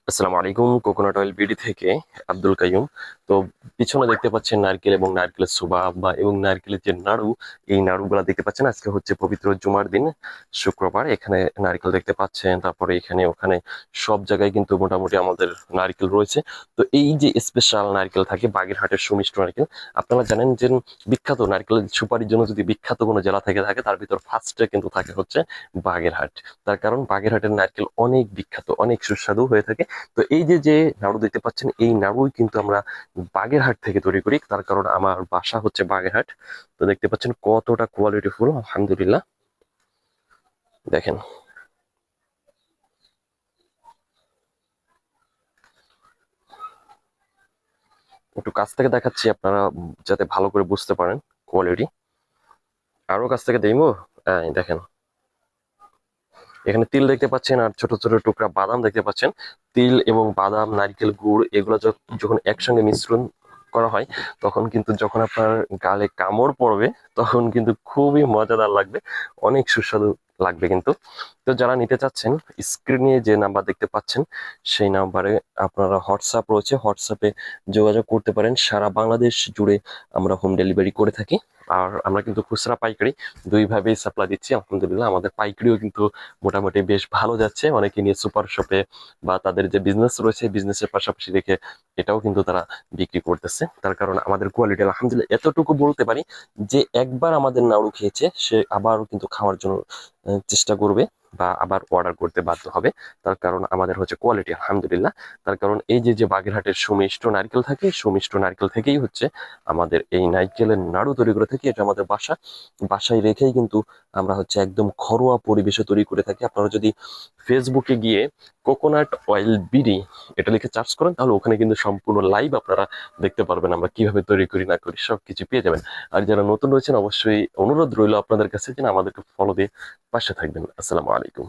আসসালামু আলাইকুম। Coconut oil BD থেকে আব্দুল কাইয়ুম। তো পিছনে দেখতে পাচ্ছেন নারকেল এবং নারকেলের সুবা বা এবং নারকেলের যে নাড়ু, এই নাড়ুগুলা দেখতে পাচ্ছেন। আজকে হচ্ছে পবিত্র জুমার দিন, শুক্রবার। এখানে নারকেল দেখতে পাচ্ছেন, তারপরে এখানে ওখানে সব জায়গায় কিন্তু মোটামুটি আমাদের নারকেল রয়েছে। তো এই যে স্পেশাল নারকেল থাকে বাগেরহাটের সুমিষ্ট নারকেল। আপনারা জানেন যে বিখ্যাত নারকেল সুপারির জন্য যদি বিখ্যাত কোনো জেলা থেকে থাকে তার ভিতর ফার্স্টে কিন্তু থাকে হচ্ছে বাগেরহাট। তার কারণ বাগেরহাটের নারকেল অনেক বিখ্যাত, অনেক সুস্বাদু হয়ে থাকে। তো এই যে যে নাড়ু দেখতে পাচ্ছেন, এই নাড়ুই কিন্তু আমরা বাগেরহাট থেকে তৈরি করি। তার কারণ আমার বাসা হচ্ছে বাগেরহাট। তো দেখতে পাচ্ছেন কতটা কোয়ালিটিফুল, আলহামদুলিল্লাহ। দেখেন, একটু কাছ থেকে দেখাচ্ছি আপনারা যাতে ভালো করে বুঝতে পারেন কোয়ালিটি। আরো কাছ থেকে দেখবো। দেখেন, এখানে তিল দেখতে পাচ্ছেন আর ছোট ছোট টুকরা বাদাম দেখতে পাচ্ছেন। তিল এবং বাদাম, নারকেল, গুড় এগুলো যখন একসঙ্গে মিশ্রণ করা হয়, তখন কিন্তু যখন আপনার গালে কামড় পড়বে তখন কিন্তু খুবই মজাদার লাগবে, অনেক সুস্বাদু লাগবে কিন্তু। তো যারা নিতে চাচ্ছেন, স্ক্রিনে যে নাম্বার দেখতে পাচ্ছেন সেই নাম্বারে আপনারা হোয়াটসঅ্যাপ রয়েছে, হোয়াটসঅ্যাপে যোগাযোগ করতে পারেন। সারা বাংলাদেশ জুড়ে আমরা হোম ডেলিভারি করে থাকি। আর আমরা কিন্তু খুচরা পাইকারি দুইভাবেই সাপ্লাই দিচ্ছি, আলহামদুলিল্লাহ। আমাদের পাইকারিও কিন্তু মোটামুটি বেশ ভালো যাচ্ছে। অনেকে নিয়ে সুপার শপে বা তাদের যে বিজনেস রয়েছে, বিজনেসের পাশাপাশি রেখে এটাও কিন্তু তারা বিক্রি করতেছে। তার কারণ আমাদের কোয়ালিটি আলহামদুলিল্লাহ, এতটুকু বলতে পারি যে একবার আমাদের নাড়ু খেয়েছে সে আবারও কিন্তু খাওয়ার জন্য চেষ্টা করবে বা আবার অর্ডার করতে বাধ্য হবে। তার কারণ আমাদের হচ্ছে কোয়ালিটি আলহামদুলিল্লাহ। তার কারণ এই যে যে বাগেরহাটের সুমিষ্ট নারকেল থাকে, সুমিষ্ট নারকেল থেকেই হচ্ছে আমাদের এই নারকেলের নাড়ু তৈরি করে থাকি। এটা আমাদের বাসায় রেখেই কিন্তু আমরা হচ্ছে একদম ঘরোয়া পরিবেশে তৈরি করে থাকি। আপনারা যদি ফেসবুকে গিয়ে কোকোনাট অয়েল বিডি এটা লিখে সার্চ করেন, তাহলে ওখানে কিন্তু সম্পূর্ণ লাইভ আপনারা দেখতে পারবেন আমরা কিভাবে তৈরি করি না করি, সবকিছু পেয়ে যাবেন। আর যারা নতুন রয়েছেন, অবশ্যই অনুরোধ রইল আপনাদের কাছে যেন আমাদেরকে ফলো দিয়ে পাশে থাকবেন। আসসালামু আলাইকুম।